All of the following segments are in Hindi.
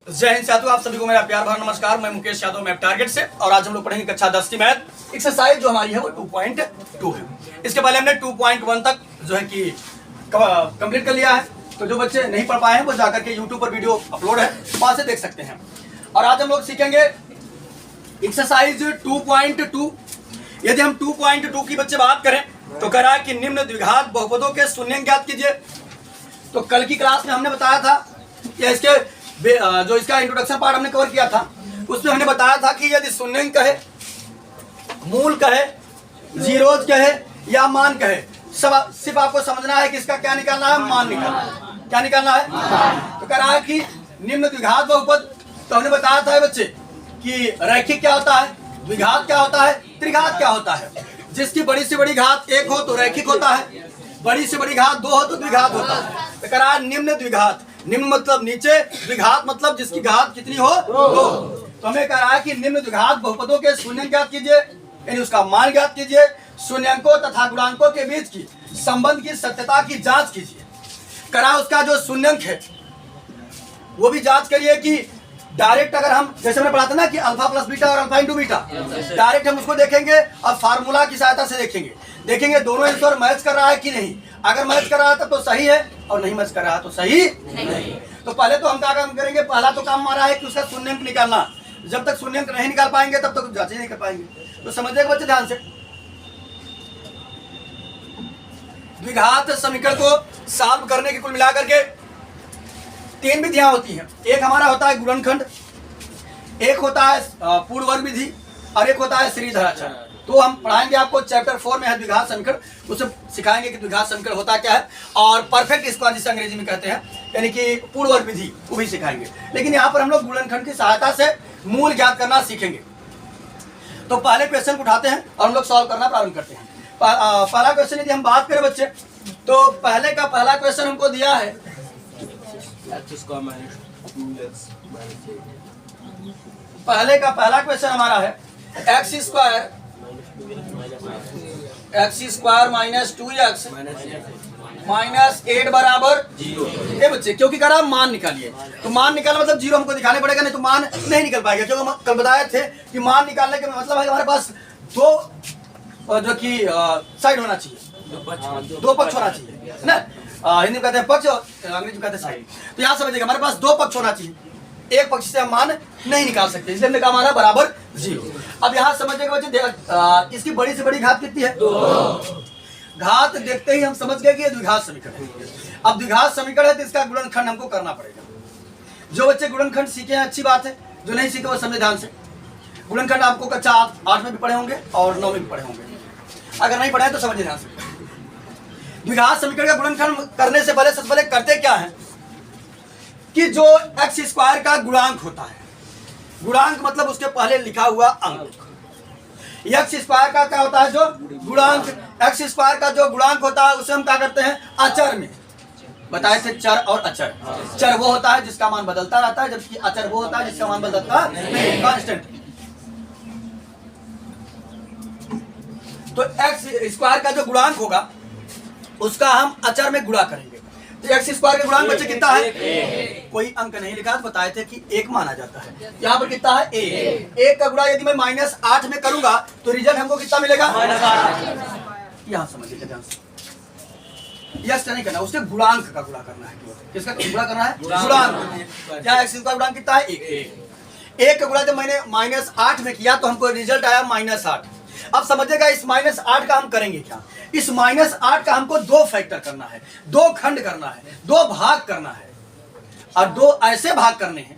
जय हिंद साथियों, आप सभी को मेरा प्यार भरा नमस्कार। मैं मुकेश यादव, मैप टारगेट से, और आज हम लोग पढ़ेंगे कक्षा 10 की मैथ एक्सरसाइज जो हमारी है वो 2.2 है। इसके पहले हमने 2.1 तक जो है कि कंप्लीट कर लिया है। तो जो बच्चे नहीं पढ़ पाए हैं वो जाकर के यूट्यूब पर वीडियो अपलोड है, वहां से देख सकते हैं। और आज हम लोग सीखेंगे एक्सरसाइज 2.2। यदि हम 2.2 की बच्चे बात करें तो कह रहा है कि निम्न द्विघात बहुपदों के शून्य ज्ञात कीजिए। तो कल की क्लास में हमने बताया था कि इसके जो इसका इंट्रोडक्शन पार्ट हमने कवर किया था, उसमें हमने बताया था कि यदि शून्य कहे, मूल कहे, जीरोज कहे या मान कहे, सब सिर्फ आपको समझना है कि इसका क्या निकालना है, मान निकालना है। क्या निकालना है? तो कह रहा है कि निम्न द्विघात बहुपद। तो हमने बताया था बच्चे कि रैखिक क्या होता है, द्विघात क्या होता है, त्रिघात क्या होता है। जिसकी बड़ी से बड़ी घात एक हो तो रैखिक होता है, बड़ी से बड़ी घात दो हो तो द्विघात होता है। तो कह रहा है निम्न द्विघात, निम्न मतलब नीचे, द्विघात मतलब जिसकी घात कितनी हो, दो। तो हमें कह रहा है कि निम्न द्विघात बहुपदों के शून्य ज्ञात कीजिए, यानी उसका मान ज्ञात कीजिए। शून्यंकों तथा गुणांकों के बीच की संबंध की सत्यता की जांच कीजिए। करा उसका जो शून्यंक है वो भी जांच करिए कि डायरेक्ट, अगर हम जैसे हमने पढ़ा था ना कि अल्फा प्लस बीटा और अल्फा इंटू बीटा, डायरेक्ट हम उसको देखेंगे और फार्मूला की सहायता से देखेंगे दोनों आंसर मैच कर रहा है कि नहीं। अगर मैच कर रहा है तब तो सही है, और नहीं मैच कर रहा है तो सही नहीं। तो पहले तो हम क्या काम करेंगे, पहला तो काम हमारा है कि उसका शून्यंक निकालना। जब तक शून्यंक नहीं निकाल पाएंगे तब तक जांच ही नहीं कर पाएंगे। तो समझिएगा बच्चे ध्यान से, द्विघात समीकरण को सॉल्व करने की कुल मिलाकर के 3 विधियां होती हैं। एक हमारा होता है गुणनखंड, एक होता है पूर्ण वर्ग विधि, और एक होता है श्रीधराचार्य। तो हम पढ़ाएंगे आपको चैप्टर 4 में है द्विघात समीकरण, उसे सिखाएंगे कि द्विघात समीकरण होता क्या है, और परफेक्ट स्क्वायर जिसे अंग्रेजी में कहते हैं, यानी कि पूर्ण वर्ग विधि, वो भी सिखाएंगे। लेकिन यहाँ पर हम लोग गुणनखंड की सहायता से मूल ज्ञात करना सीखेंगे। तो पहले क्वेश्चन को उठाते हैं और हम लोग सॉल्व करना प्रारंभ करते हैं। पहला क्वेश्चन यदि हम बात करें बच्चे, तो पहले का पहला क्वेश्चन हमको दिया है पहले का पहला क्वेश्चन हमारा है x square minus 2x minus 8 बराबर 0। ये बच्चे क्योंकि कह रहा मान निकालिए, तो मान निकालना मतलब जीरो हमको दिखाने पड़ेगा, नहीं तो मान नहीं निकल पाएगा। क्योंकि हम कल बताए थे कि मान निकालने का मतलब है कि हमारे पास दो जो कि साइड होना चाहिए, दो पक्ष होना चाहिए ना। हिंदी में कहते हैं पक्ष और अंग्रेजी में कहते हैं साइड। तो यहाँ समझिएगा हमारे पास दो पक्ष होना चाहिए, एक पक्ष से हम मान नहीं निकाल सकते, इसलिए हमने कहा हमारा बराबर 0। अब यहाँ समझिएगा बच्चे, इसकी बड़ी से बड़ी घात कितनी है, 2। घात देखते ही हम समझ गए कि ये द्विघात समीकरण है। अब द्विघात समीकरण है तो इसका गुणनखंड हमको करना पड़ेगा। जो बच्चे गुणनखंड सीखे हैं अच्छी बात है, जो नहीं सीखे वो समझे ध्यान से। गुणनखंड आपको कक्षा 8 में भी पढ़े होंगे और 9 में भी पढ़े होंगे, अगर नहीं पढ़े तो समझिए ध्यान से। द्विघात समीकरण का गुणनखंड करने से पहले सबसे पहले करते क्या है कि जो एक्स स्क्वायर का गुणांक होता है, गुणांक मतलब उसके पहले लिखा हुआ अंक। एक्स स्क्वायर का क्या होता है, जो गुणांक, एक्स स्क्वायर का जो गुणांक होता है उसे हम क्या करते हैं, अचर में बताए थे। चर और अचर, चर वो होता है जिसका मान बदलता रहता है, जबकि अचर वो होता है जिसका मान बदलता नहीं, कांस्टेंट। तो एक्स स्क्वायर का जो गुणांक होगा उसका हम अचर में गुणा करेंगे। तो एक्स स्क्वायर का गुणांक बच्चे कितना है, कोई अंक नहीं लिखा, बताए थे कि 1 माना जाता है। यहाँ पर कितना है, 1 का गुणा यदि मैं -8 में करूंगा तो रिजल्ट हमको कितना मिलेगा, -8। यहाँ समझिए ध्यान से, यस नहीं करना, उसके गुणांक का गुणा करना है। किसका गुणा करना है, गुणांक। क्या एक्स का गुणांक कितना है, 1 का गुणा जब मैंने -8 में किया तो हमको रिजल्ट आया -8। अब समझिएगा इस -8 का हम करेंगे क्या, इस -8 का हमको 2 फैक्टर करना है, 2 खंड करना है, 2 भाग करना है, और 2 ऐसे भाग करने हैं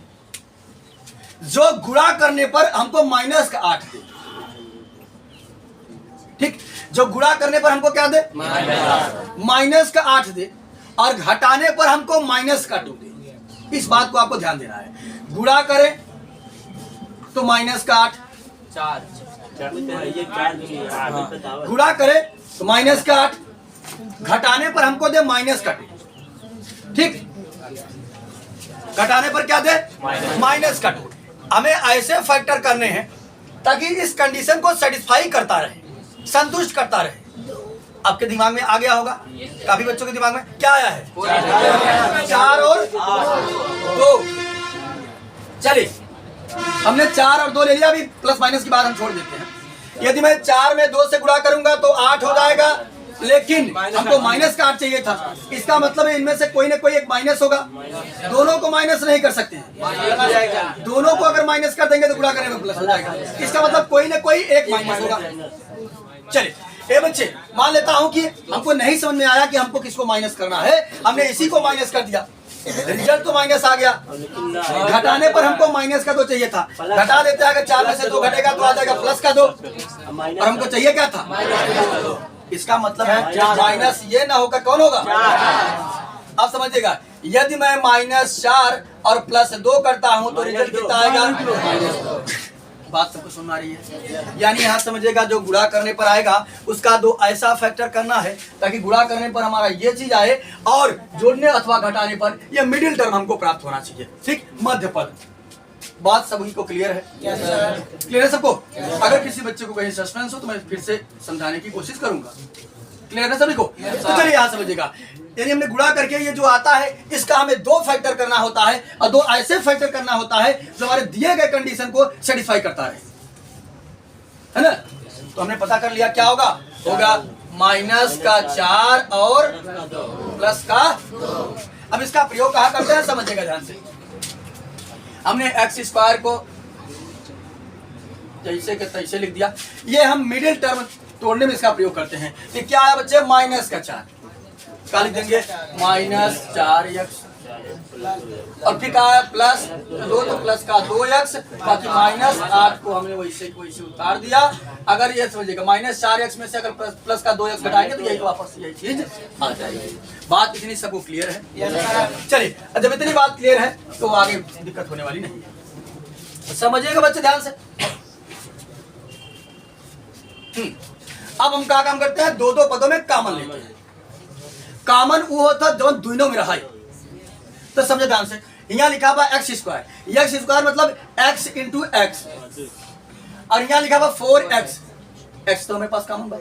जो गुणा करने पर हमको -8 दे। ठीक, जो गुणा करने पर हमको क्या दे, -8 दे, और घटाने पर हमको -2 दे। इस बात को आपको ध्यान देना है। गुणा करें तो -8, गुणा करे तो -8, घटाने पर हमको दे -2। ठीक, घटाने पर क्या दे, -2। हमें ऐसे फैक्टर करने हैं ताकि इस कंडीशन को सेटिस्फाई करता रहे, संतुष्ट करता रहे। आपके दिमाग में आ गया होगा, काफी बच्चों के दिमाग में क्या आया है, 4 और 2। चलिए हमने 4 और 2 ले लिया, अभी प्लस माइनस की बात हम छोड़ देते हैं। यदि मैं 4 में 2 से गुणा करूंगा तो 8 हो जाएगा, लेकिन हमको माइनस का 8 चाहिए था। इसका मतलब है इनमें से कोई ना कोई एक माइनस होगा। दोनों को माइनस नहीं कर सकते, दोनों को अगर माइनस कर देंगे तो गुणा करने में प्लस हो जाएगा। इसका मतलब कोई ना कोई एक माइनस होगा। चलिए ए बच्चे, मान लेता हूं कि हमको नहीं समझ में आया कि हमको किसको माइनस करना है, हमने इसी को माइनस कर दिया, रिजल्ट तो माइनस आ गया। घटाने पर हमको माइनस का 2 चाहिए था, घटा देते हैं, अगर 4 में से 2 घटेगा तो आ जाएगा प्लस का 2, और हमको चाहिए क्या था? इसका मतलब है माइनस ये ना होकर कौन होगा? अब समझिएगा, यदि मैं -4 और +2 करता हूं तो रिजल्ट कितना आएगा? बात सबको सुन आ रही है? यानी यहाँ समझिएगा, जो गुणा करने पर आएगा उसका 2 ऐसा फैक्टर करना है ताकि गुणा करने पर हमारा ये चीज आए, और जोड़ने अथवा घटाने पर ये मिडिल टर्म हमको प्राप्त होना चाहिए। ठीक, मध्य पद। बात सभी को क्लियर है? क्लियर है सबको? अगर किसी बच्चे को कहीं सस्पेंस हो तो मैं फिर से समझाने की कोशिश करूंगा। क्लियर है सभी को? तो चलिए यहाँ समझिएगा, यानी हमने गुणा करके ये जो आता है इसका हमें 2 फैक्टर करना होता है, और 2 ऐसे फैक्टर करना होता है जो हमारे दिए गए कंडीशन को सेटिस्फाई करता है ना? तो हमने पता कर लिया क्या होगा? होगा -4 और प्लस का 2। अब इसका प्रयोग कहाँ करते हैं समझिएगा ध्यान से। हमने x² को जैसे के तैसे लिख दिया, ये हम मिडिल टर्म तोड़ने में इसका प्रयोग करते हैं। तो क्या है बच्चे? -4 क्या लिख देंगे? -4x, और फिर क्या है? +2, तो प्लस का 2x, बाकी -8 को हमने वैसे उतार दिया। अगर ये समझिएगा -4x में से अगर प्लस का 2x घटाएंगे तो यही वापस यही चीज आ जाएगी। बात इतनी सबको क्लियर है? चलिए, जब इतनी बात क्लियर है तो आगे दिक्कत होने वाली नहीं है। समझिएगा बच्चे ध्यान से। अब हम क्या काम करते हैं? 2 पदों में कॉमन लेते हैं। कॉमन वो होता है जो दोनों में रहा है। तो समझे ध्यान से, यहाँ लिखा हुआ x², x² मतलब x इंटू x, और यहाँ लिखा हुआ 4x, x तो हमारे पास कॉमन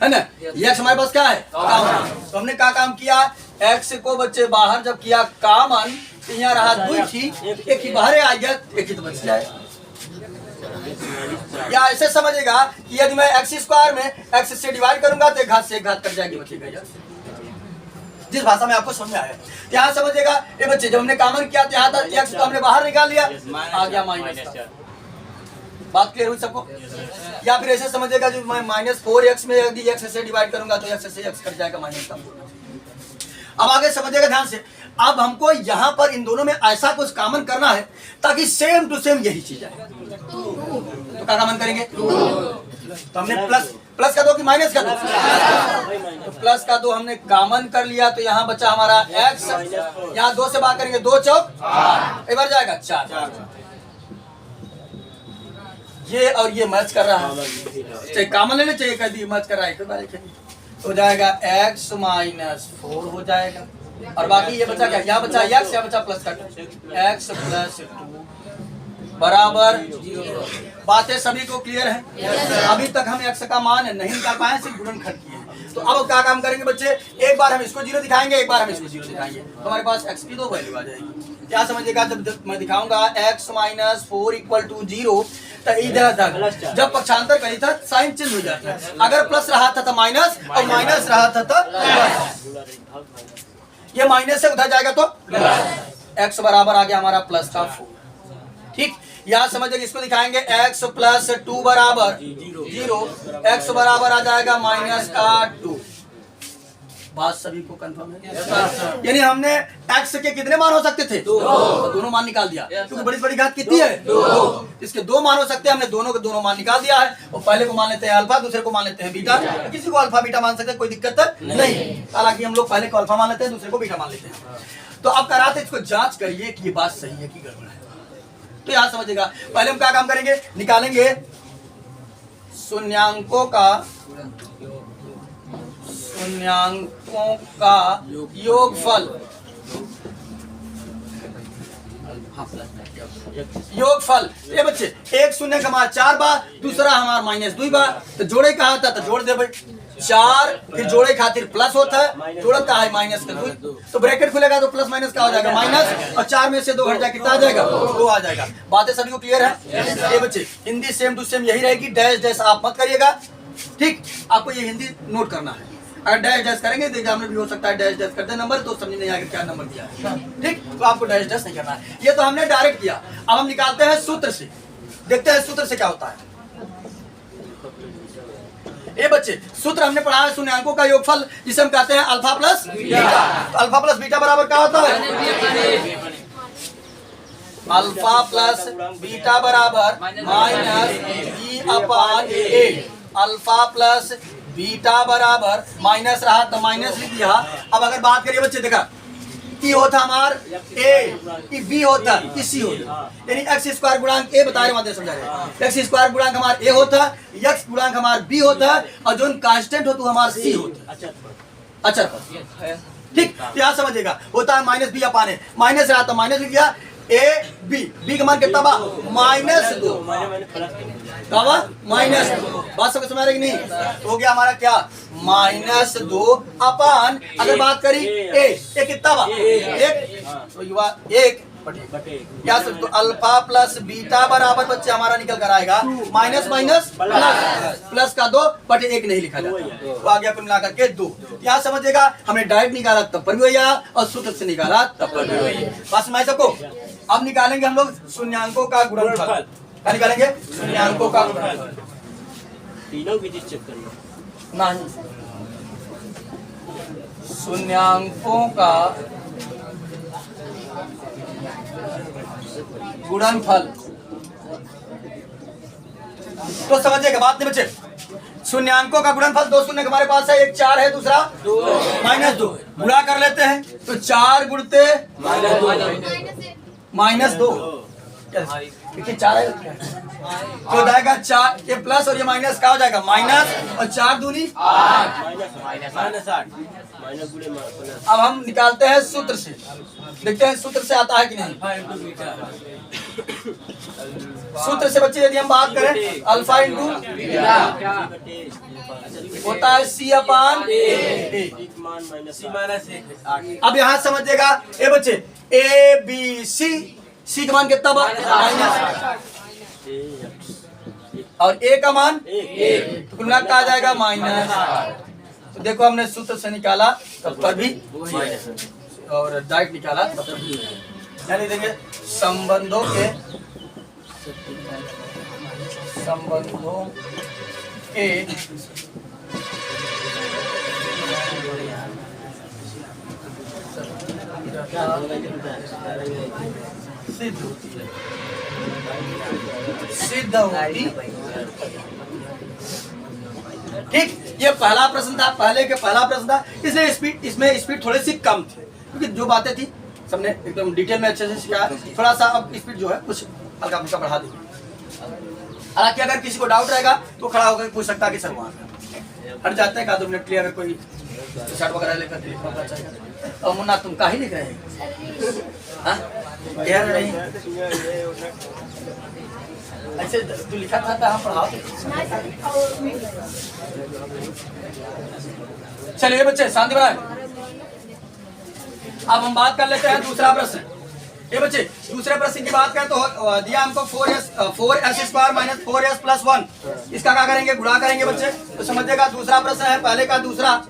है ना? x हमारे पास क्या है? कॉमन। तो हमने क्या काम किया? x को बच्चे बाहर जब किया कॉमन, तो यहाँ रहा 2 ही, एक ही बाहर आ गया, एक ही तो बच जाए। या ऐसे समझेगा कि यदि मैं x² में x से डिवाइड करूंगा तो एक घात से एक घात कट जाएगी, बचेगा यार। जिस भाषा में आपको समझ में आया, यहाँ समझेगा ये बच्चे, जब हमने कॉमन किया तो यहाँ तक x को हमने बाहर निकाल लिया, आ गया -4। बात क्लियर हुई सबको? या फिर ऐसे समझेगा, जो मैं -4x में यदि x से डिवाइड करूंगा तो x से x कट जाएगा, -का। अब आगे समझेगा ध्यान से। अब हमको यहाँ पर इन दोनों में ऐसा कुछ कॉमन करना है ताकि सेम टू सेम यही चीज आए। तो क्या कॉमन करेंगे? तो हमने प्लस का 2 कि माइनस का 2? तो प्लस का 2 हमने कॉमन कर लिया, तो यहाँ बचा हमारा x, यहाँ 2 से बात करेंगे, 2 चौक 8, एक बार जाएगा 4। ये और ये मैच कर रहा है, चाहे कॉमन लेने चाहिए, कह दी मैच कर रहा है, हो जाएगा x -4 हो जाएगा, और बाकी ये बचा क्या? यहाँ बचा x, यहाँ बचा प्लस का 2, x + 2 बराबर 0। बातें सभी को क्लियर है? अभी तक हम x का मान नहीं निकाल पाए, सिर्फ गुणनखंड किए हैं। तो अब क्या काम करेंगे बच्चे? एक बार हम इसको 0 दिखाएंगे, एक बार हम इसको 0 दिखाएंगे, तो हमारे पास x की 2 वैल्यू आ जाएगी। क्या समझिएगा? जब मैं दिखाऊंगा x -4 = 0, तो इधर तक जब पक्षांतर करी था साइन चेंज हो जाता है। अगर प्लस रहा था तो माइनस, और माइनस रहा था तो प्लस। ये माइनस से उधर जाएगा तो x बराबर आ गया हमारा प्लस का 4। ठीक, यहाँ समझिए, इसको दिखाएंगे x + 2 बराबर 0, x बराबर आ जाएगा -2। बात सभी को कंफर्म है? यानी हमने x के कितने मान हो सकते थे? 2। दोनों मान निकाल दिया, क्योंकि बड़ी बड़ी घात कितनी है? 2। इसके 2 मान हो सकते हैं, हमने दोनों के दोनों मान निकाल दिया है। और पहले को मान लेते हैं अल्फा, दूसरे को मान लेते हैं बीटा। किसी को अल्फा बीटा मान सकते हैं, कोई दिक्कत नहीं। हालांकि हम लोग पहले को अल्फा मान लेते हैं, दूसरे को बीटा मान लेते हैं। तो अब कराते इसको जांच करिए कि ये बात सही है कि गड़बड़ है। तो यहाँ समझिएगा, पहले हम क्या काम करेंगे? निकालेंगे शून्यांकों का योगफल। ये बच्चे, एक शून्य का हमारा 4 बार, दूसरा हमारा -2 बार, तो जोड़े कहा था तो जोड़ दे भाई। 4 फिर जोड़े खातिर प्लस होता है, जोड़त का है माइनस का 2, तो ब्रैकेट खुलेगा तो प्लस माइनस का हो जाएगा माइनस, और 4 में से 2 घट जाए कितना आ जाएगा 2 आ जाएगा। बातें सभी को क्लियर है? ये बच्चे हिंदी सेम टू सेम यही रहेगी, डैश डैश आप मत करिएगा, ठीक? आपको ये हिंदी नोट करना है। अगर डैश डैश करेंगे तो एग्जाम में भी हो सकता है डैश डैश करते नंबर तो समझ नहीं आएगा क्या नंबर दिया है, ठीक? तो आपको डैश डैश नहीं करना है। ये तो हमने डायरेक्ट किया, अब हम निकालते हैं सूत्र से, देखते हैं सूत्र से क्या होता है। ये बच्चे सूत्र हमने पढ़ा है शून्यांकों का योगफल, जिसे हम कहते हैं अल्फा प्लस बीटा। तो अल्फा प्लस बीटा बराबर क्या होता है? अल्फा प्लस बीटा बराबर माइनस बी अपॉन ए। अल्फा प्लस बीटा बराबर माइनस रहा तो माइनस लिख दिया। अब अगर बात करिए बच्चे, देखा ई होता हमार ए, ई बी होता, ई सी होता, यानी एक्स स्क्वायर गुणांक ए बता रहे माध्यम समझा रहे, एक्स स्क्वायर गुणांक हमार ए होता, एक्स गुणांक हमार बी होता, और जो कांस्टेंट हो तो हमार सी होता। अच्छा ठीक, यहाँ समझिएगा, होता है माइनस बी अपान ए, माइनस रहा तो माइनस लिख दिया, ए बी, बी का मान कितना बा -2, माइनस 2, बात सबको समझ रहे कि नहीं? तो हो गया हमारा क्या -2 अपान, अगर बात करी ए कितना बा 1, तो युवा 1 क्या सब, तो अल्फा प्लस बीटा बराबर बच्चे हमारा निकल कर आएगा माइनस माइनस प्लस, प्लस का 2 बटे 1 नहीं लिखा जाता, तो आ गया कुल मिलाकर के 2। यहाँ समझिएगा हमने डायरेक्ट निकाला तब पर भी वही आया, और सूत्र से निकाला तब पर भी वही। बात समझ सबको? अब निकालेंगे हम लोग शून्यांकों का गुणनफल। क्या निकालेंगे? शून्यांकों का गुणनफल। तीनों विधि चेक करना नहीं, शून्यांकों का गुणनफल तो समझिएगा बात नहीं बच्चे, शून्यांकों का गुणनफल 2 शून्य हमारे पास है, एक 4 है, दूसरा -2, गुणा कर लेते हैं तो 4 गुणते -2, देखिए 4 है तो जाएगा 4, ये प्लस और ये माइनस का हो जाएगा माइनस, और 4 दूनी 8 अब हम निकालते हैं सूत्र से, देखते हैं सूत्र से आता है कि नहीं। सूत्र से बच्चे यदि हम बात करें, अल्फा इंटू होता है सी अपान ए। अब यहाँ समझिएगा ए बच्चे, ए बी सी का मान कितना बा माइनस, और ए का मान तो कुल मिलाकर आ जाएगा माइनस। तो देखो हमने सूत्र से निकाला तब पर भी और डायरेक्ट निकाला तब पर भी, यानी देंगे संबंधों के सिद्ध होती। ठीक, ये पहला प्रश्न था, पहले के पहला प्रश्न था, इसलिए स्पीड इसमें स्पीड थोड़ी सी कम थी, क्योंकि जो बातें थी सबने एकदम डिटेल में अच्छे से सिखाया। थोड़ा सा अब स्पीड जो है कुछ हल्का फुल्का बढ़ा दी। हालांकि अगर किसी को डाउट रहेगा तो खड़ा होकर पूछ सकता है कि सर वहाँ हट जाते हैं, 1-2 मिनट के लिए अगर कोई शर्ट वगैरह लेकर लिखना चाहिए। और मुन्ना तुम का ही लिख रहे हैं, हाँ कह रहे हैं ऐसे तू लिखा था हम पढ़ाओ। चलिए बच्चे शांति बनाए। अब हम बात कर लेते हैं दूसरा प्रश्न। ये बच्चे दूसरे प्रश्न की बात करें तो दिया हमको 4s square minus 4s plus 1, इसका क्या करेंगे? गुणा करेंगे बच्चे। तो समझिएगा दूसरा प्रश्न है पहले का दूसरा।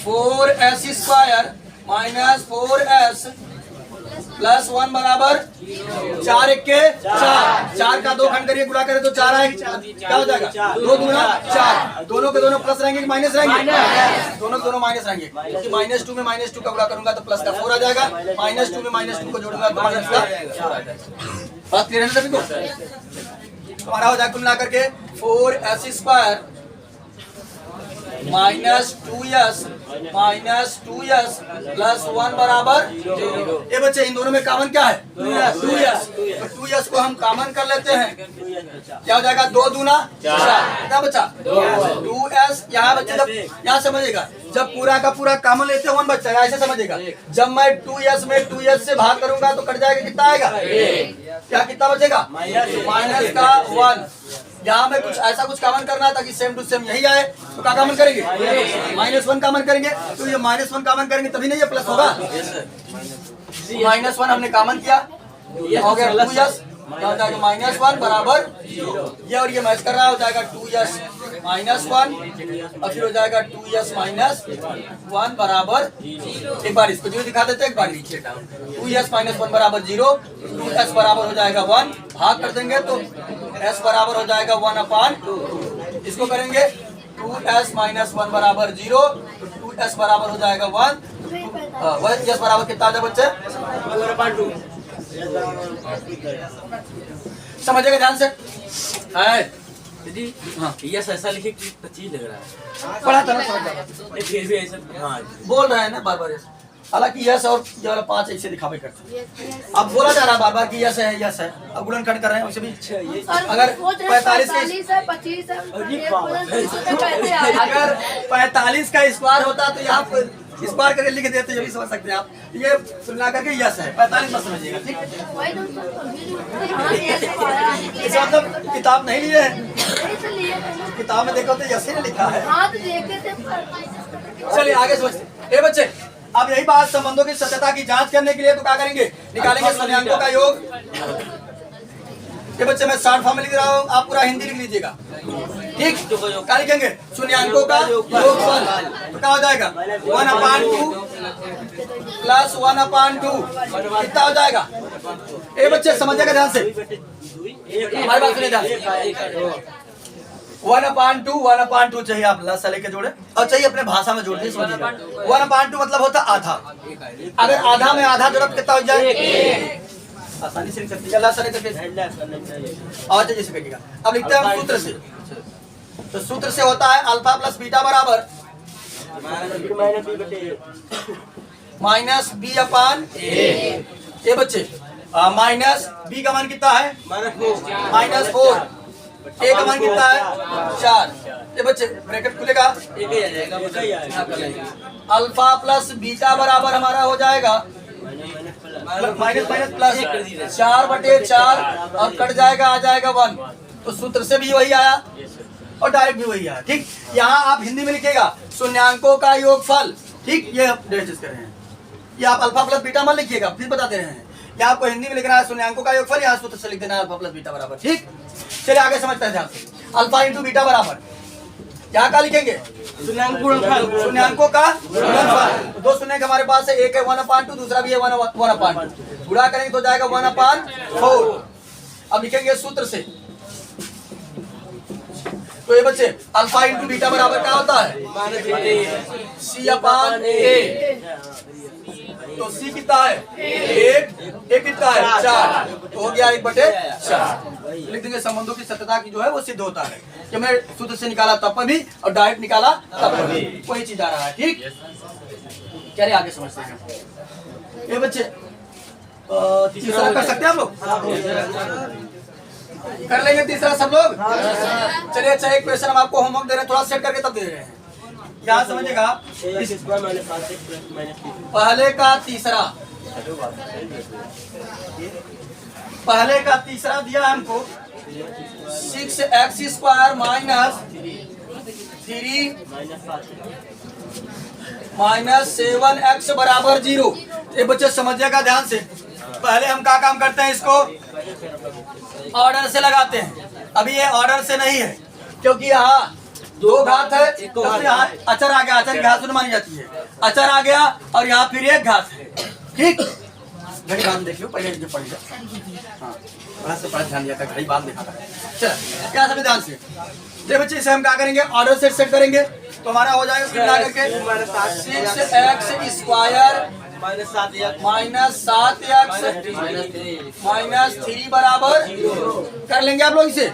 4s square minus 4s plus 1 बराबर 4 1 के 4 का 2 खंड करिए, गुणा करें तो 4 आएगा, क्या हो जाएगा 2 दूना 4, दोनों के दोनों प्लस रहेंगे कि माइनस रहेंगे? दोनों के दोनों माइनस रहेंगे, क्योंकि -2 में -2 का गुणा करूंगा तो प्लस का 4 आ जाएगा, -2 में -2 को जोड़ूंगा तो माइनस का 4 आ जाएगा। बात क्लियर है सभी को? हमारा हो जाएगा कुल मिलाकर के 4s square minus 2s minus 2s plus 1 बराबर 0। ये बच्चे इन दोनों में कॉमन क्या है? 2s। तो 2s को हम कॉमन कर लेते हैं, क्या हो जाएगा? 2 दूना 4। कितना बचा? 2s। यहाँ बच्चे जब यहाँ समझेगा, जब पूरा का पूरा कॉमन लेते हैं 1 बच्चा, ऐसे समझेगा। जब मैं 2s में 2s से भाग करूंगा तो कट जाएगा, कितना आएगा? क्या कितना बचेगा? माइनस का 1। यहाँ में कुछ ऐसा कुछ कॉमन करना है ताकि सेम टू सेम यही आए, तो क्या कॉमन करेंगे? -1 कॉमन करेंगे। तो ये -1 कॉमन करेंगे तभी नहीं ये प्लस होगा। -1 हमने कॉमन किया, हो गया 2s, क्या हो जाएगा? -1 बराबर 0। ये और ये मैच कर रहा हो जाएगा 2s -1 और फिर हो जाएगा 2s -1 बराबर 0। एक बार इसको जो दिखा देते हैं, एक बार नीचे 2s -1 बराबर 0, 2s बराबर हो जाएगा 1, भाग कर देंगे तो s बराबर हो जाएगा 1/2। इसको करेंगे 2s -1 बराबर 0, 2s बराबर हो जाएगा 1, s बराबर कितना आ जाए बच्चे? 1/2। समझेगा ध्यान से? दीदी हाँ, यस ऐसा लिखे कि 25 लग रहा है। पढ़ा था ना, समझ जाएगा। फिर भी ऐसा हाँ बोल रहे हैं ना बार बार, हालांकि यस और ये वाला 5 ऐसे दिखावे करते हैं। अब बोला जा रहा है बार बार कि यस है, यस है। अब गुणनखंड कर रहे हैं, वैसे भी अगर 45 अगर 45 का स्क्वायर होता तो यहाँ पर स्क्वायर करके लिख देते, ये भी समझ सकते हैं आप। ये तुलना करके यस है, 45 मत समझिएगा, ठीक है? इसका मतलब किताब नहीं लिए है, किताब में देखो तो यस ही लिखा है। चलिए आगे समझते। ए बच्चे, अब यही बात संबंधों की सत्यता की जांच करने के लिए तो क्या करेंगे? निकालेंगे शून्याङ्कों का योग। ये बच्चे मैं शॉर्ट फॉर्म में लिख रहा हूँ, आप पूरा हिंदी लिख लीजिएगा, ठीक? क्या लिखेंगे? शून्याङ्कों का योगफल। तो क्या हो जाएगा? 1/2 प्लस 1/2 कितना हो जाएगा? ए बच्चे समझिएगा ध्यान से, हमारी बात सुनिए ध्यान से। 1/2 चाहिए, आप लसा लेके जोड़े और चाहिए अपने भाषा में जोड़ते समझिएगा। 1/2 मतलब होता आधा। अगर आधा में आधा जोड़ कितना हो जाए? आसानी से लिख सकते हैं, लसा लेकर और जैसे करिएगा। अब लिखते हैं सूत्र से, तो सूत्र से होता है अल्फा प्लस बीटा बराबर -b/a। ये बच्चे माइनस बी का मान कितना है? -4। ए का मान कितना है? 4। ये बच्चे ब्रैकेट खुलेगा, अल्फा प्लस बीटा बराबर हमारा हो जाएगा माइनस प्लस 4/4 और कट जाएगा, आ जाएगा 1। तो सूत्र से भी वही आया और डायरेक्ट भी वही आया, ठीक? यहाँ आप हिंदी में लिखेगा शून्याङ्कों का योगफल, ठीक? ये डिस्कस कर रहे हैं, ये आप अल्फा प्लस बीटा मत लिखिएगा, फिर बता दे रहे हैं। यहाँ आपको हिंदी में लिखना है शून्याङ्कों का योगफल, यहाँ सूत्र से लिख देना है अल्फा प्लस बीटा बराबर, ठीक? चलिए आगे समझते हैं ध्यान से। अल्फा इंटू बीटा बराबर यहाँ का लिखेंगे शून्याङ्कों का गुणनफल। दो शून्य हमारे पास है, एक है 1/2, दूसरा भी है 1/2। गुणा करेंगे तो जाएगा 1/4। अब लिखेंगे सूत्र से, तो ये बच्चे अल्फा इंटू बीटा बराबर क्या होता है? C/A। तो सी कितना है? 1, ए कितना है? 4। तो हो गया 1/4। लिख देंगे संबंधों की सत्यता की जो है वो सिद्ध होता है कि मैं सूत्र से निकाला तब पर भी और डायरेक्ट निकाला तब पर भी वही चीज आ रहा है, ठीक? क्या रे आगे समझते हैं। ये बच्चे तीसरा कर सकते हैं आप लोग? कर लेंगे तीसरा सब लोग? चलिए अच्छा, एक क्वेश्चन हम आपको होमवर्क दे रहे हैं, थोड़ा सेट करके तब दे रहे हैं। यहाँ समझिएगा, पहले का तीसरा दिया हमको 6x² - 3 - 7x बराबर 0। ये बच्चे समझिएगा ध्यान से। पहले हम क्या काम करते हैं, इसको ऑर्डर से लगाते हैं। अभी ये ऑर्डर से नहीं है क्योंकि यहाँ 2 घात है, तो यहाँ अचर आ गया, अचर की घात मानी जाती है। अचर आ गया और यहाँ फिर 1 घात है, ठीक? घड़ी बात देखियो, पहले जो पढ़ लिया, हाँ बड़ा से बड़ा ध्यान दिया था, घड़ी बात देखा था। चलो क्या सभी ध्यान से ये बच्चे, इसे हम क्या करेंगे? ऑर्डर सेट करेंगे तो हमारा हो जाएगा मिला करके 6x² माइनस 3 बराबर कर लेंगे आप लोग इसे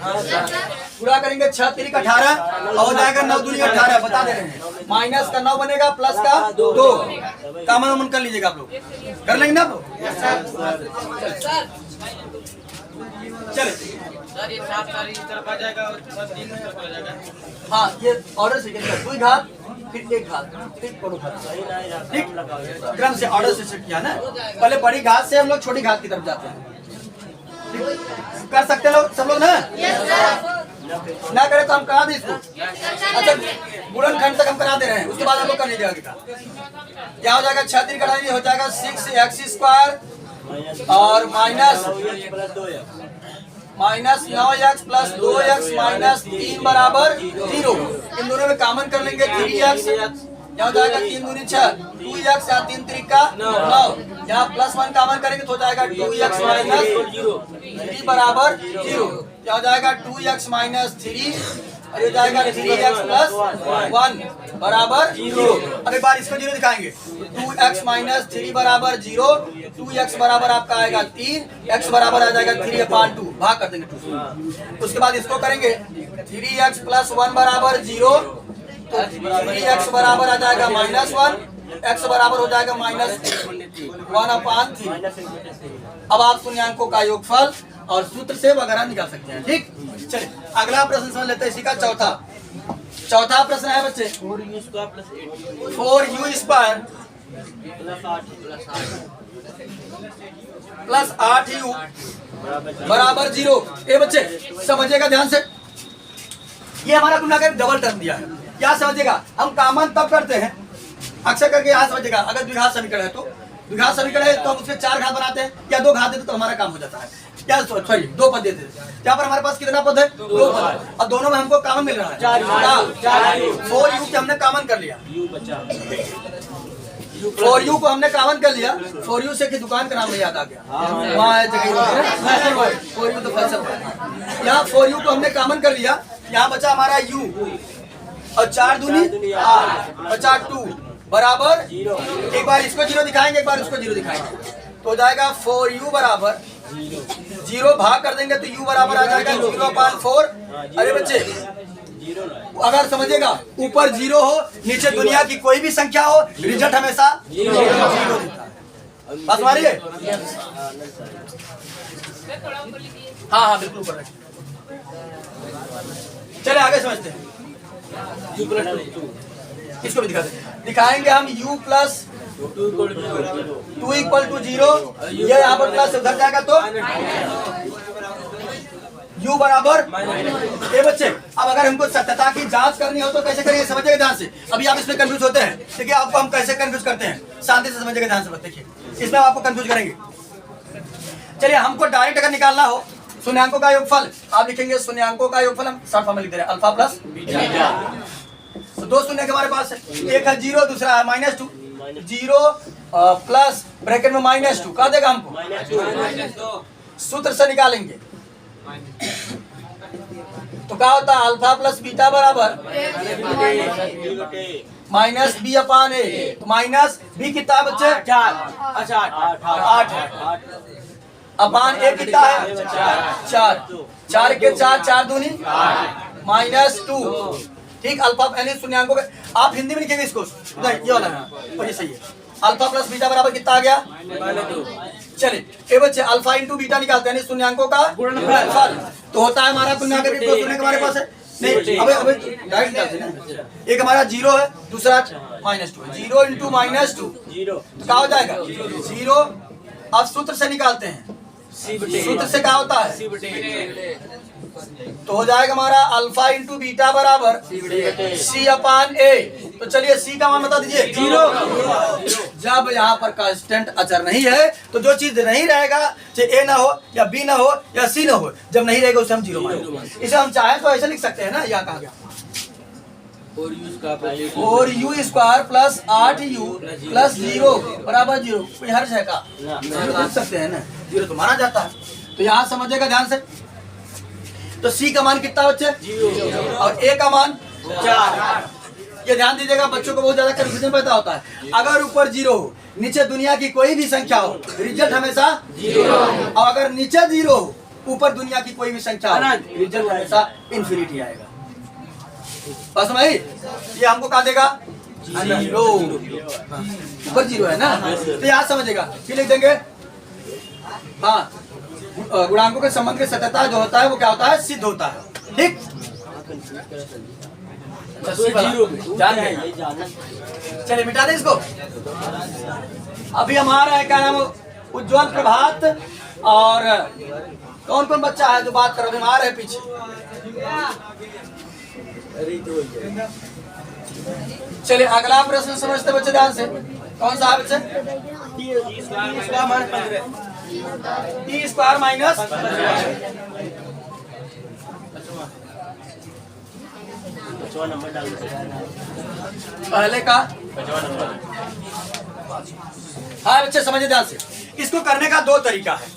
पूरा करेंगे। 6 3 18 और हो जाएगा 9 दूनी 18 बता दे रहे हैं। माइनस का 9 बनेगा प्लस का 2 कामन उमन कर लीजिएगा आप लोग कर लेंगे ना आप लोग। चले सर ये 7 सारी इस तरफ आ जाएगा और 3 इस तरफ आ जाएगा। हाँ ये ऑर्डर से करेंगे 2 घात फिर 1 घात फिर बड़ो घात ठीक क्रम से ऑर्डर से सेट किया ना। पहले बड़ी घात से हम लोग छोटी घात की तरफ जाते हैं। कर सकते हैं लोग सब लोग ना ना करे तो हम करा दें इसको। अच्छा गुणनखंड तक हम करा दे रहे हैं उसके बाद हम लोग कर लीजिएगा क्या हो जाएगा। 6 3 कटाएंगे हो जाएगा 6x² और minus 9x plus 2x minus 3 बराबर 0। इन दोनों में कॉमन कर लेंगे 3x यहाँ हो जाएगा 3 दूनी 6 2x यहाँ 3 त्रिका 9 यहाँ प्लस 1 कॉमन करेंगे तो हो जाएगा 2x माइनस 3 बराबर 0। क्या हो जाएगा 2x माइनस 3 और ये जाएगा 3x प्लस 1 बराबर 0। अब एक बार इसको 0 दिखाएंगे 2x माइनस 3 बराबर 0 2x बराबर आपका आएगा 3 x बराबर आ जाएगा 3/2 भाग कर देंगे 2 से। उसके बाद इसको करेंगे 3x प्लस 1 बराबर 0 तो 3x बराबर आ जाएगा -1 x बराबर हो जाएगा -1/3। अब आप शून्यांकों का योगफल और सूत्र से वगैरह निकाल सकते हैं ठीक। चलिए अगला प्रश्न समझ लेते हैं इसी का चौथा प्रश्न है बच्चे 4u² प्लस 8u बराबर 0। ये बच्चे समझिएगा ध्यान से ये हमारा गुणाकार डबल टर्म दिया है। क्या समझिएगा हम कॉमन तब करते हैं अक्सर करके यहाँ समझिएगा अगर द्विघात समीकरण है तो द्विघात समीकरण है तो हम उसके 4 घात बनाते हैं या 2 घात देते तो हमारा काम हो जाता है। क्या सॉरी 2 पद देते हैं। यहाँ पर हमारे पास कितना पद है 2 पद और दोनों में हमको कॉमन मिल रहा है 4u के हमने कॉमन कर लिया 4u को हमने कॉमन कर लिया 4u से की दुकान का नाम याद आ गया वहाँ जगह 4u तो फैसल यहाँ 4u को हमने कॉमन कर लिया। यहाँ बचा हमारा u और 4 दूनी 8 बचा 2 बराबर एक बार इसको 0 दिखाएंगे एक बार उसको 0 दिखाएंगे तो हो जाएगा 4u बराबर 0 भाग कर देंगे तो u बराबर आ जाएगा 0/4। अरे बच्चे अगर समझिएगा ऊपर 0 हो नीचे दुनिया की कोई भी संख्या हो रिजल्ट हमेशा 0 देता है। बात हमारी है हाँ बिल्कुल ऊपर रखिए। चले आगे समझते हैं इसको भी दिखाएंगे हम u प्लस 2 इक्वल टू 0 ये यहाँ पर प्लस उधर जाएगा तो u बराबर ये बच्चे। अब अगर हमको सत्यता की जांच करनी हो तो कैसे करेंगे समझिएगा ध्यान से। अभी आप इसमें कंफ्यूज होते हैं देखिए आपको हम कैसे कंफ्यूज करते हैं शांति से समझिएगा ध्यान से देखिए इसमें आपको कंफ्यूज करेंगे। चलिए हमको डायरेक्ट अगर निकालना हो शून्यांकों का योगफल आप लिखेंगे शून्यांकों का योगफल हम शॉर्ट फॉर्म में लिख दे रहे हैं अल्फा प्लस बीटा। तो 2 शून्य के हमारे पास है एक है 0 दूसरा है -2 0 प्लस ब्रैकेट में -2 क्या देगा हमको सूत्र से निकालेंगे तो क्या होता है अल्फा प्लस बीटा बराबर -b/a तो माइनस b कितना बच्चे 8 अपान a कितना है 4 के 4 दूनी -2 ठीक। अल्फा यानी शून्यांकों के आप हिंदी में लिखेंगे इसको ये वाला और ये सही है। अल्फा प्लस बीटा बराबर कितना आ गया चलिए ये बच्चे अल्फा इंटू बीटा निकालते हैं शून्यांकों का गुणनफल तो होता है हमारा शून्यांक 2 शून्य हमारे पास है नहीं अबे डायरेक्ट निकालते हैं ना। एक हमारा 0 है दूसरा -2 है 0 इंटू -2 क्या हो जाएगा 0। अब सूत्र से निकालते हैं सूत्र से क्या होता है तो हो जाएगा हमारा अल्फा इंटू बीटा बराबर c/a। तो चलिए c का मान बता दीजिए 0। जब यहाँ पर कांस्टेंट अचर नहीं है तो जो चीज नहीं रहेगा चाहे a ना हो या b ना हो या c ना हो जब नहीं रहेगा उसे हम 0 मानेंगे। इसे हम चाहे तो ऐसे लिख सकते हैं ना यहाँ कहा गया 4u² प्लस 8u प्लस 0 बराबर 0 कोई हर्ज है का 0 लिख सकते हैं ना 0 तो माना जाता है। तो यहाँ समझिएगा ध्यान से तो c का मान कितना बच्चे 0 और a का मान 4। ये ध्यान दीजिएगा, बच्चों को बहुत ज्यादा कंफ्यूजन पैदा होता है। अगर ऊपर 0 हो, नीचे दुनिया की कोई भी संख्या हो, रिजल्ट हमेशा 0, और अगर नीचे 0 हो, ऊपर दुनिया की कोई भी संख्या हो, रिजल्ट हमेशा इन्फिनिटी आएगा। बस समझ आई? ये हमको कहा देगा 0, ऊपर 0 है ना, तो याद समझेगा। फिर लिख देंगे हाँ, गुणांकों के संबंध की सत्यता जो होता है वो क्या होता है, सिद्ध होता है। ठीक, चलिए मिटा दें इसको। अभी हमारा है क्या नाम, उज्जवल प्रभात, और कौन कौन बच्चा है जो बात करो, बीमार है पीछे। चलिए अगला प्रश्न समझते बच्चे ध्यान से। कौन सा है बच्चे? टी स्क्वायर माइनस पहले का। हाँ बच्चे समझिए ध्यान से, इसको करने का 2 तरीका है।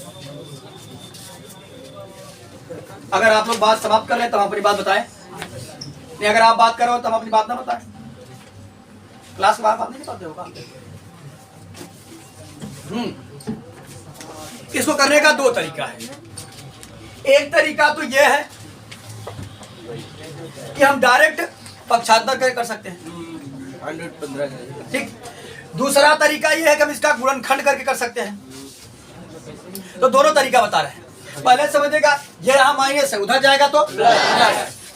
अगर आप लोग बात समाप्त कर रहे हैं तो हम अपनी बात बताएं, नहीं अगर आप बात करो तो हम अपनी बात ना बताएं। क्लास के बाहर बात नहीं करते होगा। इसको करने का 2 तरीका है। एक तरीका तो यह है कि हम डायरेक्ट पक्षांतर कर सकते हैं, 115। ठीक। दूसरा तरीका यह है कि हम इसका गुणनखंड करके कर सकते हैं। तो दोनों तरीका बता रहे हैं। पहले समझिएगा, ये यहाँ माइनस है, उधर जाएगा तो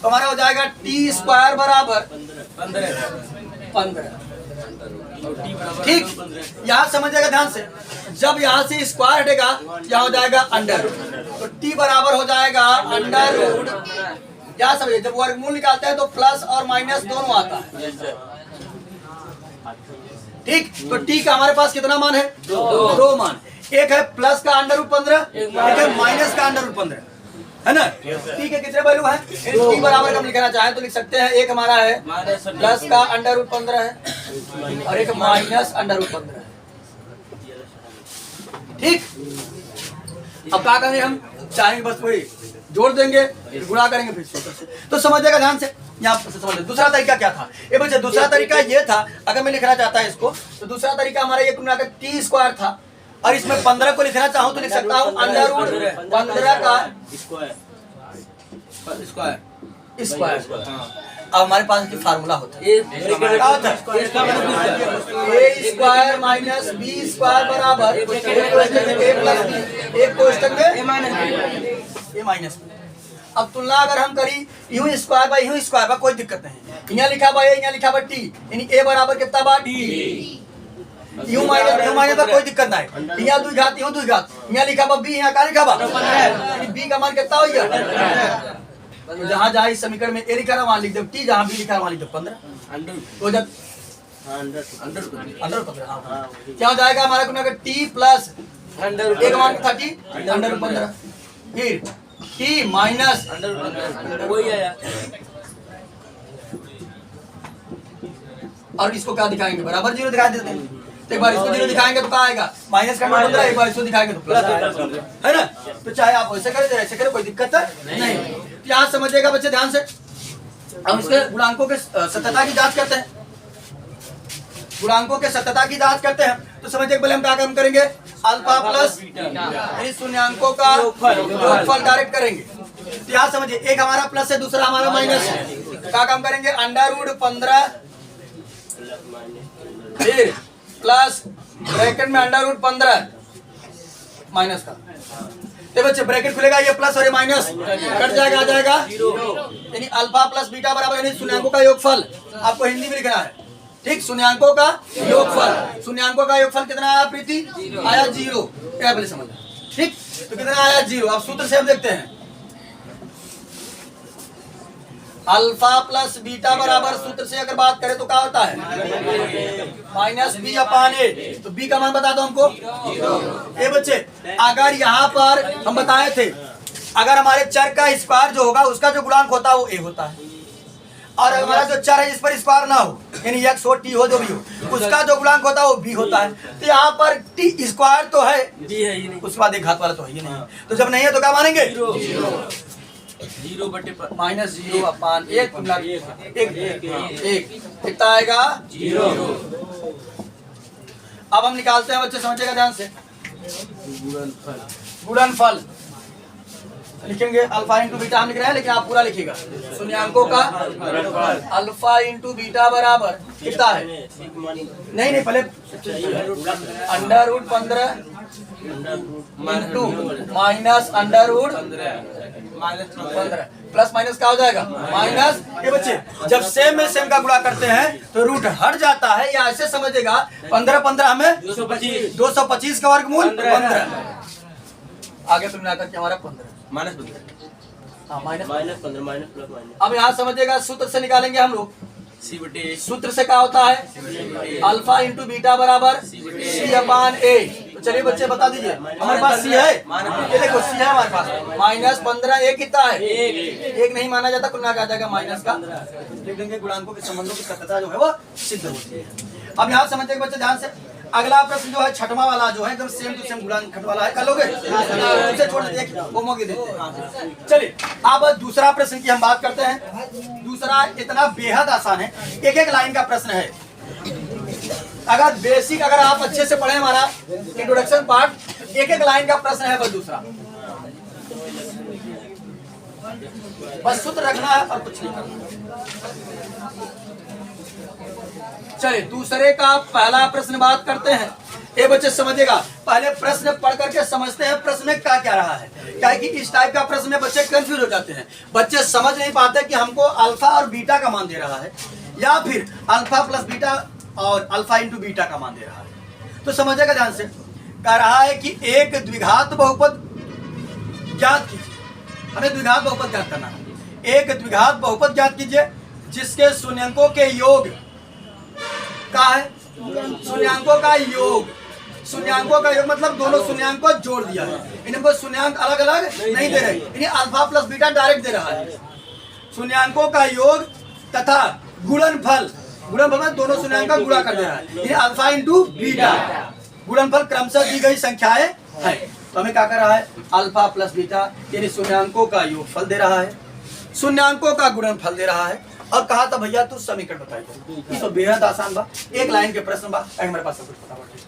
हमारा हो जाएगा टी स्क्वायर बराबर 15। ठीक, यहाँ समझिएगा ध्यान से, जब यहाँ से स्क्वायर हटेगा यहाँ हो जाएगा अंडर, तो टी बराबर हो जाएगा अंडर रूट। यहाँ समझिए, जब वर्गमूल निकालते हैं तो प्लस और माइनस दोनों आता है। ठीक, तो टी का हमारे पास कितना मान है? 2 मान। एक है प्लस का अंडर रूट 15, एक है माइनस का अंडर रूट 15, है ना। टी के कितने वैल्यू है? टी बराबर हम लिखना चाहें तो लिख सकते हैं, एक हमारा है प्लस का अंडर रूट 15 है और एक माइनस अंडर रूट 15 है। ठीक, अब क्या करेंगे, हम चाहेंगे बस वही जोड़ देंगे, गुणा करेंगे, फिर सूत्र से। तो समझिएगा ध्यान से, यहाँ से समझ। दूसरा तरीका क्या था ये बच्चे? दूसरा तरीका ये था, अगर मैं लिखना चाहता है इसको, तो दूसरा तरीका हमारा ये मिलाकर टी स्क्वायर था, और इसमें 15 को लिखना चाहूँ तो लिख सकता हूँ अंडर रूट 15 का स्क्वायर। अब हमारे पास एक फार्मूला होता है, ए स्क्वायर माइनस बी स्क्वायर बराबर ए प्लस बी, एक कोष्टक में ए माइनस बी। अब तुलना अगर हम करी you square by you square बा, कोई दिक्कत नहीं। यहाँ लिखा बा ए, यहाँ लिखा बा टी, यानी ए बराबर कितना बा टी। यू माइनस कोई दिक्कत नहीं। यहाँ 2 घात, यहाँ 2 घात, यहाँ लिखा बा बी, यहाँ का लिखा बा बी का मान कितना हो गया। तो जहाँ जहाँ इस समीकरण में ए लिखा है वहाँ लिख दो टी, जहाँ बी लिखा है वहाँ लिख दो 15। तो जब अंडर 15 क्या हो जाएगा हमारा टी प्लस एक मान 30 अंडर 15, फिर टी माइनस वही आया। और इसको क्या दिखाएंगे? बराबर 0 दिखा देते हैं। तो एक बार इसको 0 दिखाएंगे तो क्या आएगा? माइनस का 15, एक बार इसको दिखाएंगे तो प्लस, है ना। तो चाहे आप वैसे करें चाहे ऐसे करें, कोई दिक्कत नहीं। तो यहाँ समझिएगा बच्चे ध्यान से, हम इसके गुणांकों के सत्यता की जांच करते हैं। गुणांकों के सत्यता की जांच करते हैं तो समझिए पहले हम क्या काम करेंगे, अल्फा प्लस यानी शून्यांकों का योगफल डायरेक्ट करेंगे। तो यहाँ समझिए, एक हमारा प्लस है, दूसरा हमारा माइनस है। क्या काम करेंगे, अंडर रूट 15 फिर प्लस ब्रैकेट में अंडर रूट 15 माइनस का। तो बच्चे ब्रैकेट खुलेगा, ये प्लस और ये माइनस कट जाएगा, आ जाएगा यानी अल्फा प्लस बीटा बराबर यानी शून्यांकों का योगफल। आपको हिंदी में लिखना है, ठीक। शून्यांकों का योगफल, शून्यांकों का योगफल कितना आया प्रीति? आया 0। क्या पहले समझ, ठीक। तो कितना आया 0। अब सूत्र से हम देखते हैं, अल्फा प्लस बीटा बराबर, सूत्र से अगर बात करें तो क्या होता है? माइनस बी अपान ए। तो बी का मान बता दो हमको। ये बच्चे अगर यहाँ पर हम बताए थे, अगर हमारे चर का स्क्वायर जो होगा उसका जो गुणांक होता है वो ए होता है, और हमारा जो चर है इस पर स्क्वायर ना हो यानी एक्स हो टी हो जो भी हो, उसका जो गुणांक होता है वो बी होता है। तो यहाँ पर टी स्क्वायर तो है, बी है ही नहीं, उसके बाद एक घात वाला तो है ही नहीं। तो जब नहीं है तो क्या मानेंगे? जीरो बटे माइनस 0 अपान 1 कितना आएगा? 0। अब हम निकालते हैं बच्चे, समझिएगा ध्यान से। गुणनफल गुणनफल लिखेंगे अल्फा इंटू बीटा हम लिख रहे हैं, लेकिन आप पूरा लिखिएगा। शून्यांकों का अल्फा इंटू बीटा बराबर कितना है? नहीं पहले under root 15 into minus under root 15 plus minus क्या हो जाएगा? माइनस। ये बच्चे जब सेम में सेम का गुणा करते हैं तो रूट हट जाता है, या ऐसे समझेगा 15 15 हमें 225 का वर्गमूल 15। आगे तुमने आकर के हमारा 15 minus minus 15 minus plus minus. अब यहाँ समझिएगा, सूत्र से निकालेंगे हम लोग। सी बटे सूत्र से क्या होता है? अल्फा इंटू बीटा बराबर सी अपान ए। तो चलिए बच्चे बता दीजिए, हमारे पास सी है, ये देखो सी है हमारे पास। माइनस 15 ए कितना है? एक नहीं माना जाता, कुल मिला जाएगा माइनस का। लिख देंगे गुणांकों के संबंधों की सत्यता जो है वो सिद्ध होती है। अब यहाँ समझिएगा बच्चे ध्यान से, अगला प्रश्न जो है छठवां वाला जो है एकदम सेम टू सेम गुणांक वाला है, कर लोगे? उसे छोड़ देते हैं, वो मौके देते हैं। चलिए अब दूसरा प्रश्न की हम बात करते हैं। दूसरा इतना बेहद आसान है, एक एक लाइन का प्रश्न है। अगर बेसिक अगर आप अच्छे से पढ़े हमारा इंट्रोडक्शन पार्ट, एक एक लाइन का प्रश्न है बस। दूसरा बस सूत्र रखना है और कुछ नहीं करना। चलिए दूसरे का पहला प्रश्न बात करते हैं। ये बच्चे समझिएगा, पहले प्रश्न पढ़ करके समझते हैं प्रश्न में क्या क्या रहा है। क्या है कि इस टाइप का प्रश्न में बच्चे कंफ्यूज हो जाते हैं, बच्चे समझ नहीं पाते कि हमको अल्फा और बीटा का मान दे रहा है, या फिर अल्फा प्लस बीटा और अल्फा इंटू बीटा का मान दे रहा है। तो समझिएगा ध्यान से, कह रहा है कि एक द्विघात बहुपद ज्ञात कीजिए। हमें द्विघात बहुपद ज्ञात करना है। एक द्विघात बहुपद ज्ञात कीजिए जिसके शून्यांकों के योग का है, शून्यांकों का योग। शून्यांकों का योग मतलब दोनों शून्यांक को जोड़ दिया है, इनको शून्यांक अलग अलग नहीं दे रहे, इन्हें अल्फा प्लस बीटा डायरेक्ट दे रहा है। शून्यांकों का योग तथा गुणनफल, गुणनफल में दोनों शून्यांक का गुणा कर दे रहा है, इन्हें अल्फा इंटू बीटा। गुणनफल क्रमशः दी गई संख्याएं है। तो हमें क्या कर रहा है? अल्फा प्लस बीटा यानी शून्यांकों का योगफल दे रहा है, शून्यांकों का गुणनफल दे रहा है। और कहा था भैया तू समीकरण बताइए। ये तो बेहद आसान बा, एक लाइन के प्रश्न बा, हमारे पास सब कुछ पता बाटे।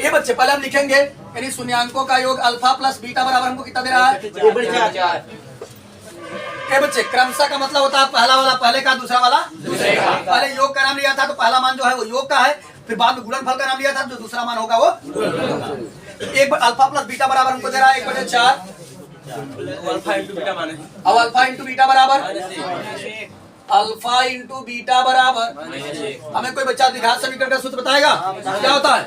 ये बच्चे पहले हम लिखेंगे यानी शून्यांकों का योग अल्फा प्लस बीटा बराबर हमको कितना दे रहा है? ये बच्चे क्रमशः का मतलब होता है पहला वाला पहले का, दूसरा वाला दूसरे का। पहले योग का नाम लिया था तो पहला मान जो है वो योग का है, फिर बाद में गुणनफल का नाम लिया था, जो दूसरा मान होगा वो गुणनफल का। एक अल्फा प्लस बीटा बराबर हमको दे रहा है 1/4 अल्फा इंटू बीटा माने। अब अल्फा इंटू बीटा बराबर अल्फा इंटू बीटा बराबर हमें कोई बच्चा द्विघात समीकरण का सूत्र बताएगा क्या होता है?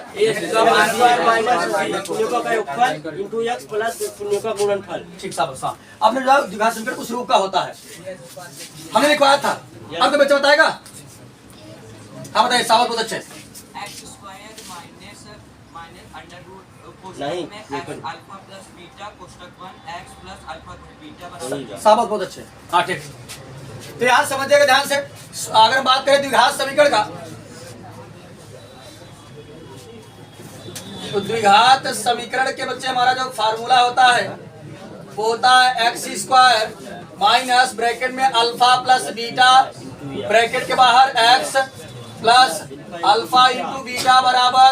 ठीक साहब, आपने जो द्विघात समीकरण उस रूप का होता है, हमने लिखवाया था। अब कोई बच्चा बताएगा? हाँ बताइए, सावत बहुत अच्छे। सावत बहुत अच्छे, हाँ ठीक। तो यहाँ समझिएगा ध्यान से, अगर बात करें द्विघात समीकरण का, तो द्विघात समीकरण के बच्चे हमारा जो फार्मूला होता है वो होता है एक्स स्क्वायर माइनस ब्रैकेट में अल्फा प्लस बीटा, ब्रैकेट के बाहर x plus alpha into beta बराबर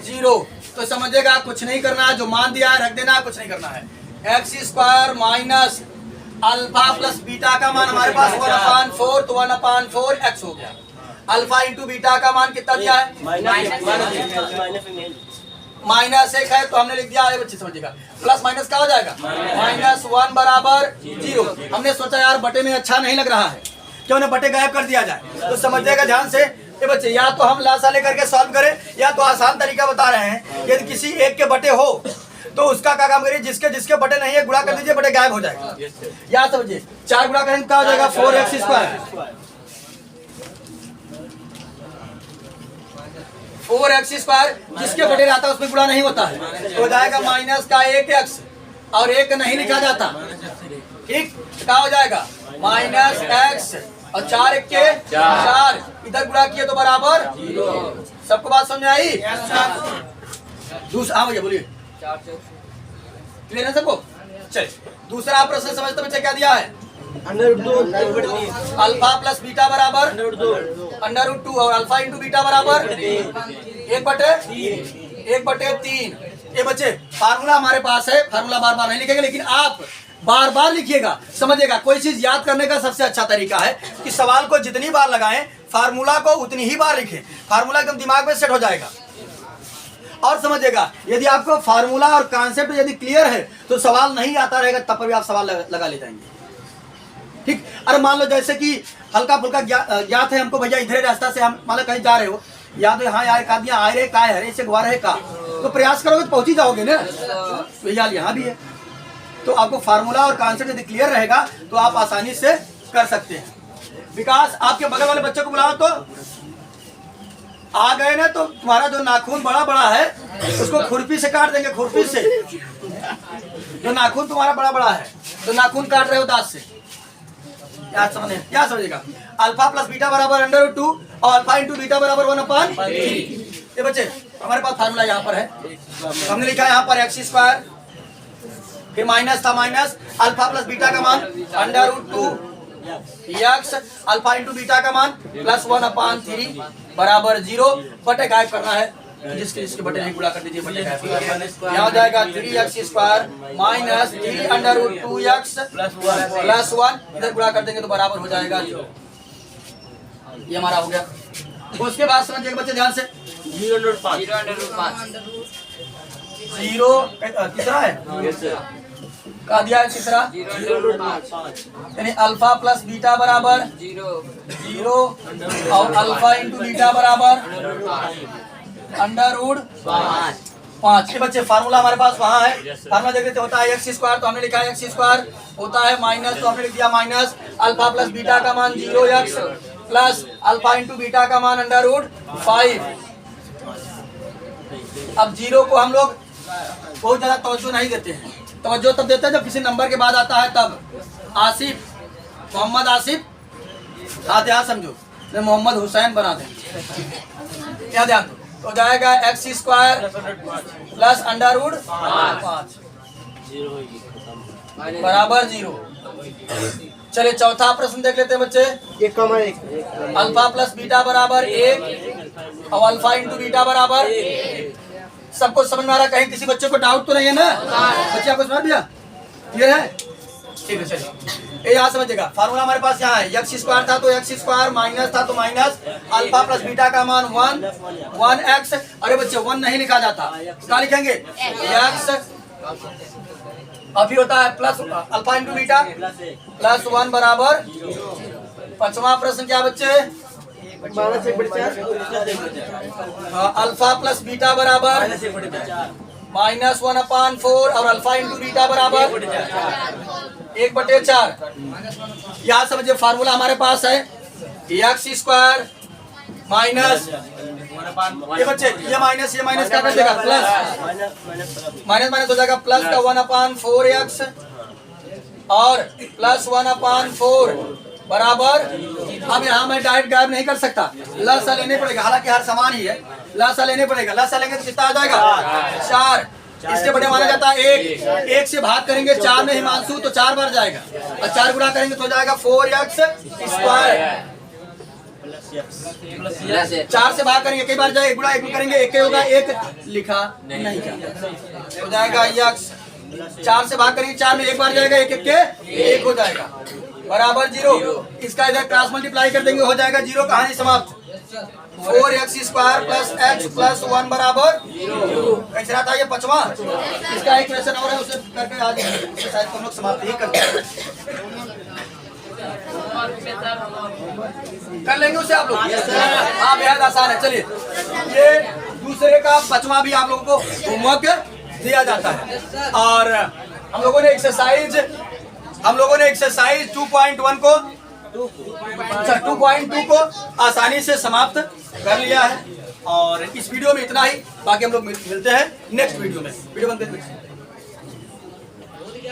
0। तो समझिएगा कुछ नहीं करना है, जो मान दिया है रख देना है, कुछ नहीं करना है। X square minus alpha plus beta का मान हमारे पास 1/4, तो 1/4 एक्स हो गया। अल्फा इंटू बीटा का मान कितना दिया है? -1 है, तो हमने लिख दिया है बच्चे समझिएगा। प्लस माइनस क्या हो जाएगा? -1 बराबर 0। हमने सोचा यार बटे में अच्छा नहीं लग रहा है, क्यों ना बटे गायब कर दिया जाए। तो समझिएगा ध्यान से ये बच्चे, या तो हम लासा लेकर के सॉल्व करें, या तो आसान तरीका बता रहे हैं। यदि किसी एक के बटे हो तो उसका क्या काम करिए, जिसके जिसके बटे नहीं है गुणा कर दीजिए, बटे गायब हो जाएगा। या समझिए 4 गुणा करेंगे क्या हो जाएगा? 4x square. 4x स्क्वायर जिसके बटे रहता है उसमें गुणा नहीं होता है, तो हो जाएगा माइनस का 1x, और 1 नहीं लिखा जाता, ठीक। क्या हो जाएगा? -x और 4 1 के 4, इधर गुणा किए तो बराबर 0। सबको बात समझ आई? दूसरा, हाँ भैया बोलिए, 4 4 क्लियर है सबको? चलिए दूसरा प्रश्न समझते बच्चे क्या दिया है? अल्फा प्लस बीटा बराबर √2 और अल्फा इंटू बीटा बराबर 1/3। ये बच्चे फार्मूला हमारे पास है, फार्मूला बार बार नहीं लिखेंगे, लेकिन आप बार बार लिखिएगा, समझिएगा। कोई चीज याद करने का सबसे अच्छा तरीका है कि सवाल को जितनी बार लगाएं, फार्मूला को उतनी ही बार लिखें, फार्मूला एकदम दिमाग में सेट हो जाएगा। और समझिएगा, यदि आपको फार्मूला और कॉन्सेप्ट यदि क्लियर है तो सवाल नहीं आता रहेगा, तब पर भी आप सवाल लगा ले जाएंगे। ठीक, अरे मान लो जैसे कि हल्का फुल्का ज्ञात है हमको भैया, इधर रास्ता से हम मान लो कहीं जा रहे हो, या तो यहाँ यार दिया आ रहे का है से गुआ रहे का, तो प्रयास करोगे तो पहुंच ही जाओगे ना। भैया यहाँ भी है, तो आपको फार्मूला और कॉन्सेप्ट यदि क्लियर रहेगा तो आप आसानी से कर सकते हैं। विकास, आपके बगल वाले बच्चों को बुलाओ, तो आ गए ना, तो तुम्हारा जो नाखून बड़ा बड़ा है उसको खुरपी से काट देंगे, खुरपी से। जो नाखून तुम्हारा बड़ा बड़ा है तो नाखून काट रहे हो दांत से, क्या समझेगा? अल्फा प्लस बीटा बराबर √2 और अल्फा इंटू बीटा बराबर 1/3। ये बच्चे हमारे पास फार्मूला यहाँ पर है, हमने लिखा है यहाँ पर x², फिर माइनस था, माइनस अल्फा प्लस बीटा का मान √2 x अल्फा इंटू बीटा का मान प्लस 1/3 बराबर 0। बटे गायब करना है, जिसके जिसके बटे नहीं गुणा कर दीजिए, बटे गायब। यहाँ हो जाएगा 3x² माइनस 3√2x प्लस 1, इधर गुणा कर देंगे तो बराबर हो जाएगा 0। ये हमारा हो गया। उसके बाद समझिए बच्चे ध्यान से, 0√5 तीसरा है, का दिया है तीसरा, 0.5 यानी अल्फा प्लस बीटा बराबर 0 और अल्फा इंटू बीटा बराबर √5। ये बच्चे फार्मूला हमारे पास वहाँ है, फार्मूला देख लेते, होता है x² तो हमने लिखा है x², होता है माइनस तो हमने लिख दिया माइनस अल्फा प्लस बीटा का मान 0x plus alpha into beta का मान √5। अब 0 को हम लोग बहुत ज्यादा तवज्जो नहीं देते हैं, तवज्जो तब देते हैं जब किसी नंबर के बाद आता है तब। आसिफ, मोहम्मद आसिफ, हाथ यहाँ समझो, मैं मोहम्मद हुसैन बना दें, क्या ध्यान दो, तो जाएगा x² प्लस √5 बराबर 0। चलिए चौथा प्रश्न देख लेते हैं बच्चे, 1,1 अल्फा प्लस बीटा बराबर 1 और अल्फा इंटू बीटा बराबर 1। सबको समझ में आ रहा, कहीं किसी बच्चे को डाउट तो नहीं है ना? बच्चे आपको समझ दिया, क्लियर है? ठीक है, चलिए ये यहाँ समझिएगा। फार्मूला हमारे पास यहाँ है, x² था तो x², माइनस था तो माइनस अल्फा प्लस बीटा का मान 1x। अरे बच्चे 1 नहीं लिखा जाता, क्या लिखेंगे? x, और फिर होता है plus alpha into beta plus 1 बराबर। पांचवा प्रश्न क्या बच्चे? अल्फा प्लस बीटा बराबर -1/4 और अल्फा इंटू बीटा बराबर 1/4। यहाँ समझिए फार्मूला हमारे पास है x² माइनस, ये बच्चे ये माइनस क्या कर देगा? प्लस, माइनस माइनस हो जाएगा, प्लस का 1/4x और प्लस 1/4 बराबर। अब यहाँ मैं डायरेक्ट गायब नहीं कर सकता, लसा लेने पड़ेगा, हालांकि हर समान ही है, लसा लेने पड़ेगा। लसा लेंगे तो कितना आ जाएगा? 4। इसके बड़े माना जाता है 1 से भाग करेंगे 4 में हिमांशु तो 4 बार जाएगा, और 4 गुणा करेंगे तो हो जाएगा 4x²। 4 से भाग करेंगे कई बार जाएगा, गुणा 1 करेंगे 1 होगा, 1 लिखा नहीं जाता, हो जाएगा x। 4 से भाग करेंगे 4 में 1 बार जाएगा, 1 के 1 हो जाएगा बराबर 0। इसका इधर क्रॉस मल्टीप्लाई कर देंगे, हो जाएगा 0, कहानी समाप्त। 4x² प्लस x प्लस 1 बराबर 0। कैसे था ये पांचवा? इसका एक क्वेश्चन और है, उसे करके आज शायद हम लोग समाप्त ही कर लेंगे उसे आप लोग। हाँ बेहद आसान है। चलिए ये दूसरे का पांचवा भी आप लोगों को होमवर्क दिया जाता है, और हम लोगों ने एक्सरसाइज 2.1 को 2.2 को आसानी से समाप्त कर लिया है। और इस वीडियो में इतना ही, बाकी हम लोग मिलते हैं नेक्स्ट वीडियो में। वीडियो बंद कर दीजिए।